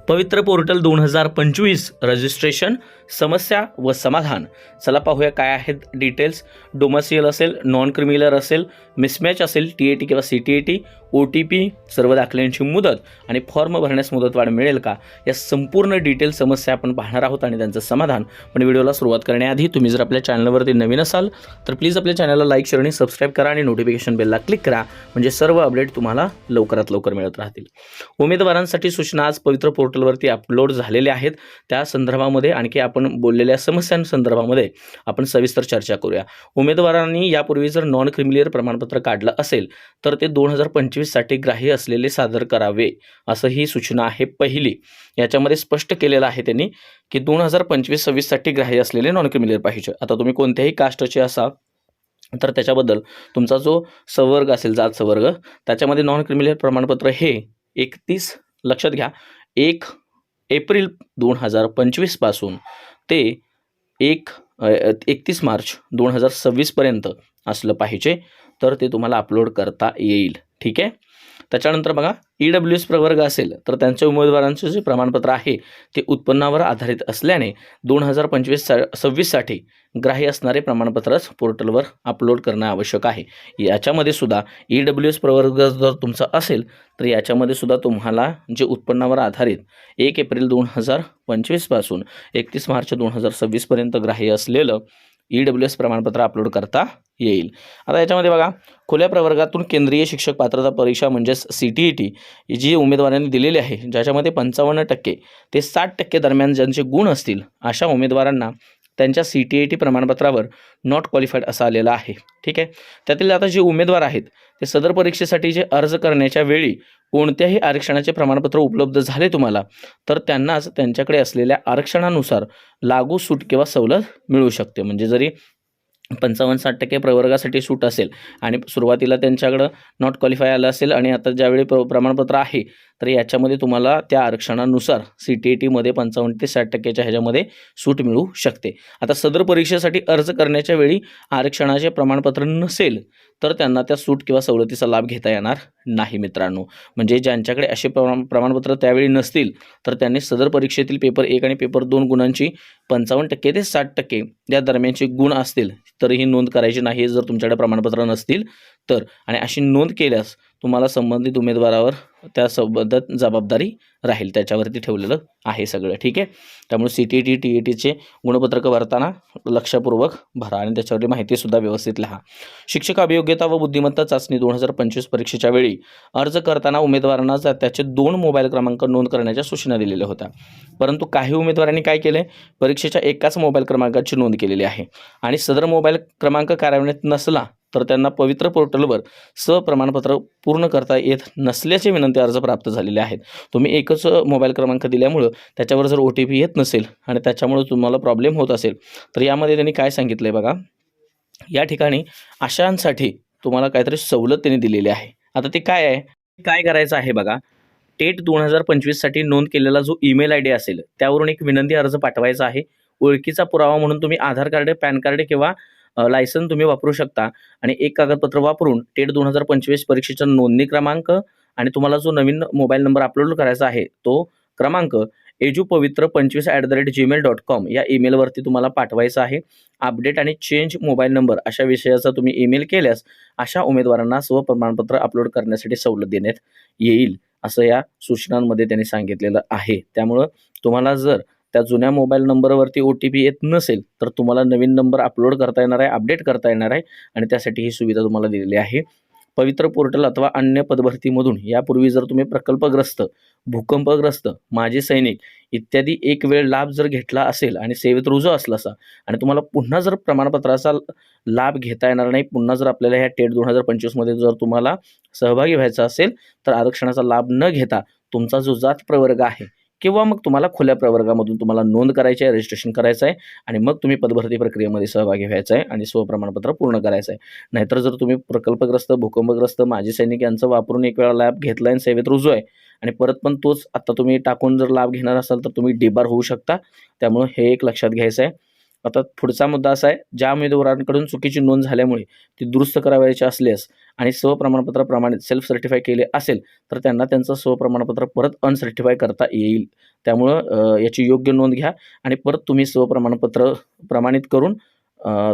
पवित्र portal 2025 registration समस्या व समाधान. चला पाहूया काय आहेत डिटेल्स. डोमसियल असेल, नॉन क्रिमिनल असेल, मिसमॅच असेल, TAT किंवा CTAT, OTP, सर्व दाखल्यांची मुदत आणि फॉर्म भरण्यास मुदतवाढ मिळेल का, या संपूर्ण डिटेल समस्या आपण पाहणार आहोत आणि त्यांचं समाधान. पण व्हिडिओला सुरुवात करण्याआधी तुम्ही जर आपल्या चॅनलवरती नवीन असाल तर प्लीज आपल्या चॅनलला लाईक, शेअर आणि सबस्क्राईब करा आणि नोटिफिकेशन बेलला क्लिक करा, म्हणजे सर्व अपडेट तुम्हाला लवकरात लवकर मिळत राहतील. उमेदवारांसाठी सूचना आज पवित्र पोर्टलवरती अपलोड झालेल्या आहेत. त्या संदर्भामध्ये आणखी आपण बोललेल्या समस्यांसंदर्भामध्ये आपण सविस्तर चर्चा करूया. उमेदवारांनी यापूर्वी जर नॉन क्रिमिनल प्रमाणपत्र काढलं असेल तर ते 2025 साठी ग्राह्य असलेले सादर करावे, असं ही सूचना आहे. पहिली याच्यामध्ये स्पष्ट केलेलं आहे त्यांनी की 2025-26 साठी ग्राह्य असलेले नॉन क्रिमिनल पाहिजे. आता तुम्ही कोणत्याही कास्टचे असाल तर त्याच्याबद्दल तुमचा जो संवर्ग असेल, जात संवर्ग, त्याच्यामध्ये नॉन क्रिमिनल प्रमाणपत्र हे 31 लक्षात घ्या 1 एप्रिल 2025 पासून ते 31 मार्च 2026 पर्यंत असलं पाहिजे, तर ते तुम्हाला अपलोड करता येईल. ठीक आहे. त्याच्यानंतर बघा, EWS प्रवर्ग असेल तर त्यांच्या उमेदवारांचे जे प्रमाणपत्र आहे ते उत्पन्नावर आधारित असल्याने 2025-26 साठी ग्राह्य असणारे प्रमाणपत्रच पोर्टलवर अपलोड करणं आवश्यक आहे. याच्यामध्ये सुद्धा EWS प्रवर्ग जर तुमचा असेल तर याच्यामध्ये सुद्धा तुम्हाला जे उत्पन्नावर आधारित 1 एप्रिल 2025 पासून 31 मार्च 2026 पर्यंत ग्राह्य असलेलं EWS प्रमाणपत्र अपलोड करता येईल. आता याच्यामध्ये बघा, खुल्या प्रवर्गातून केंद्रीय शिक्षक पात्रता परीक्षा म्हणजेच CTET जी उमेदवारांनी दिलेली आहे, ज्याच्यामध्ये 55% ते 60% दरम्यान ज्यांचे गुण असतील अशा उमेदवारांना त्यांच्या CTET प्रमाणपत्रावर नॉट क्वालिफाईड असं आलेलं आहे. ठीक आहे. त्यातील आता जे उमेदवार आहेत ते सदर परीक्षेसाठी जे अर्ज करण्याच्या वेळी कोणत्याही आरक्षणाचे प्रमाणपत्र उपलब्ध झाले तुम्हाला, तर त्यांनाच त्यांच्याकडे असलेल्या आरक्षणानुसार लागू सूट किंवा सवलत मिळू शकते. म्हणजे जरी 55-60% प्रवर्गासाठी सूट असेल आणि सुरुवातीला त्यांच्याकडं नॉट क्वालिफाय आलं असेल आणि आता ज्यावेळी प्रमाणपत्र आहे तर याच्यामध्ये तुम्हाला त्या आरक्षणानुसार CTETमध्ये 55 ते 60% ह्याच्यामध्ये सूट मिळू शकते. आता सदर परीक्षेसाठी अर्ज करण्याच्या वेळी आरक्षणाचे प्रमाणपत्र नसेल तर त्यांना त्या सूट किंवा सवलतीचा लाभ घेता येणार नाही मित्रांनो. म्हणजे ज्यांच्याकडे असे प्रमाणपत्र त्यावेळी नसतील तर त्यांनी सदर परीक्षेतील पेपर 1 आणि पेपर 2 गुणांची 55% ते 60% या दरम्यानचे गुण असतील तरीही नोंद करायची नाही जर तुमच्याकडे प्रमाणपत्र नसतील तर. आणि अशी नोंद केल्यास तुम्हाला संबंधित उमेदवारावर त्यासोबत जबाबदारी राहील, त्याच्यावरती ठेवलेलं आहे सगळं. ठीक आहे. त्यामुळे CTET TATचे गुणपत्रक भरताना लक्षपूर्वक भरा आणि त्याच्यावरती माहितीसुद्धा व्यवस्थित लिहा. शिक्षक अभियोग्यता व बुद्धिमत्ता चाचणी 2025 परीक्षेच्या वेळी अर्ज करताना उमेदवारांना त्याचे 2 मोबाईल क्रमांक नोंद करण्याच्या सूचना दिलेल्या होत्या. परंतु काही उमेदवारांनी काय केले, परीक्षेच्या एकाच मोबाईल क्रमांकाची नोंद केलेली आहे आणि सदर मोबाईल क्रमांक कार्यान्वित नसला तर त्यांना पवित्र पोर्टलवर प्रमाणपत्र पूर्ण करता येत नसल्याचे विनंती अर्ज प्राप्त झालेले आहेत. तुम्ही एकच मोबाईल क्रमांक दिल्यामुळं त्याच्यावर जर OTP येत नसेल आणि त्याच्यामुळे तुम्हाला प्रॉब्लेम होत असेल तर यामध्ये त्यांनी काय सांगितलं आहे बघा, या ठिकाणी अशांसाठी तुम्हाला काहीतरी सवलत त्यांनी दिलेली आहे. आता ते काय आहे, काय करायचं आहे बघा, टेट 2025 साठी नोंद केलेला जो ईमेल ID असेल त्यावरून एक विनंती अर्ज पाठवायचा आहे. ओळखीचा पुरावा म्हणून तुम्ही आधार कार्ड, पॅन कार्ड किंवा लायसन तुम्ही वापरू शकता आणि एक कागदपत्र वापरून टेट 2025 परीक्षेचा नोंदणी क्रमांक आणि तुम्हाला जो नवीन मोबाईल नंबर अपलोड करायचा आहे तो क्रमांक edupavitra25@gmail.com या ईमेलवरती तुम्हाला पाठवायचा आहे. अपडेट आणि चेंज मोबाईल नंबर अशा विषयाचा तुम्ही ईमेल केल्यास अशा उमेदवारांना प्रमाणपत्र अपलोड करण्यासाठी सवलत देण्यात येईल, असं या सूचनांमध्ये त्यांनी सांगितलेलं आहे. त्यामुळं तुम्हाला जर त्या जुन्या मोबाईल नंबरवरती OTP येत नसेल तर तुम्हाला नवीन नंबर अपलोड करता येणार आहे, अपडेट करता येणार आहे आणि त्यासाठी ही सुविधा तुम्हाला दिलेली आहे. पवित्र पोर्टल अथवा अन्य पदभरतीमधून यापूर्वी जर तुम्ही प्रकल्पग्रस्त, भूकंपग्रस्त, माजी सैनिक इत्यादी एक वेळ लाभ जर घेतला असेल आणि सेवेत रुजू असला असा आणि तुम्हाला पुन्हा जर प्रमाणपत्राचा लाभ घेता येणार नाही, पुन्हा जर आपल्याला ह्या टेट 2025 मध्ये जर तुम्हाला सहभागी व्हायचा असेल तर आरक्षणाचा लाभ न घेता तुमचा जो जात प्रवर्ग आहे किंवा मग तुम्हाला खुल्या प्रवर्गामधून तुम्हाला नोंद करायची आहे, रजिस्ट्रेशन करायचं आहे आणि मग तुम्ही पदभरती प्रक्रियेमध्ये सहभागी व्हायचं आहे आणि स्वप्रमाणपत्र पूर्ण करायचं आहे. नाहीतर जर तुम्ही प्रकल्पग्रस्त, भूकंपग्रस्त, माजी सैनिक यांचं वापरून एक वेळा लाभ घेतला आणि सेवेत रुजू आहे आणि परत पण तोच आता तुम्ही टाकून जर लाभ घेणार असाल तर तुम्ही डिबार होऊ शकता. त्यामुळे हे एक लक्षात घ्यायचं आहे. आता पुढचा मुद्दा असा आहे, ज्या उमेदवारांकडून चुकीची नोंद झाल्यामुळे ती दुरुस्त करावयाची असल्यास आणि स्वप्रमाणपत्र प्रमाणित सेल्फ सर्टिफाय केले असेल तर त्यांना त्यांचं स्वप्रमाणपत्र परत अनसर्टिफाय करता येईल. त्यामुळं याची योग्य नोंद घ्या आणि परत तुम्ही स्वप्रमाणपत्र प्रमाणित करून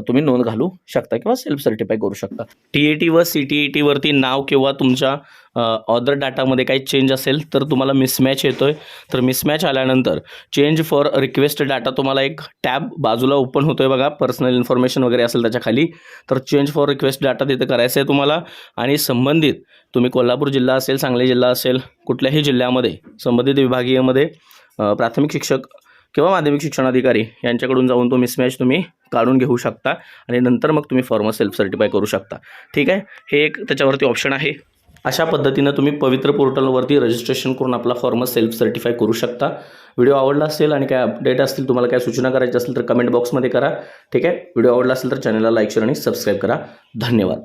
तुम्ही नोंद घालू शकता किंवा सेल्फ सर्टिफाय करू शकता. TAT व CTET वरती नाव किंवा तुमच्या ऑदर डाटामध्ये काही चेंज असेल तर तुम्हाला मिसमॅच येतोय. तर मिसमॅच आल्यानंतर चेंज फॉर रिक्वेस्ट डाटा तुम्हाला एक टॅब बाजूला ओपन होतोय बघा, पर्सनल इन्फॉर्मेशन वगैरे असेल त्याच्या खाली. तर चेंज फॉर रिक्वेस्ट डाटा तिथे करायचं आहे तुम्हाला आणि संबंधित तुम्ही कोल्हापूर जिल्हा असेल, सांगली जिल्हा असेल, कुठल्याही जिल्ह्यामध्ये संबंधित विभागीयमध्ये प्राथमिक शिक्षक किंवा माध्यमिक शिक्षणाधिकारी यांच्याकडून जाऊन तो मिसमॅच तुम्ही काढून घेऊ शकता आणि नंतर मग तुम्ही फॉर्म सेल्फ सर्टिफाय करू शकता. ठीक आहे, हे एक त्याच्यावरती ऑप्शन आहे. अशा पद्धतीनं तुम्ही पवित्र पोर्टलवरती रजिस्ट्रेशन करून आपला फॉर्म सेल्फ सर्टिफाय करू शकता. व्हिडिओ आवडला असेल आणि काय अपडेट असतील, तुम्हाला काय सूचना करायची असेल तर कमेंट बॉक्समध्ये करा. ठीक आहे, व्हिडिओ आवडला असेल तर चॅनलला लाईक, शेअर आणि सबस्क्राईब करा. धन्यवाद.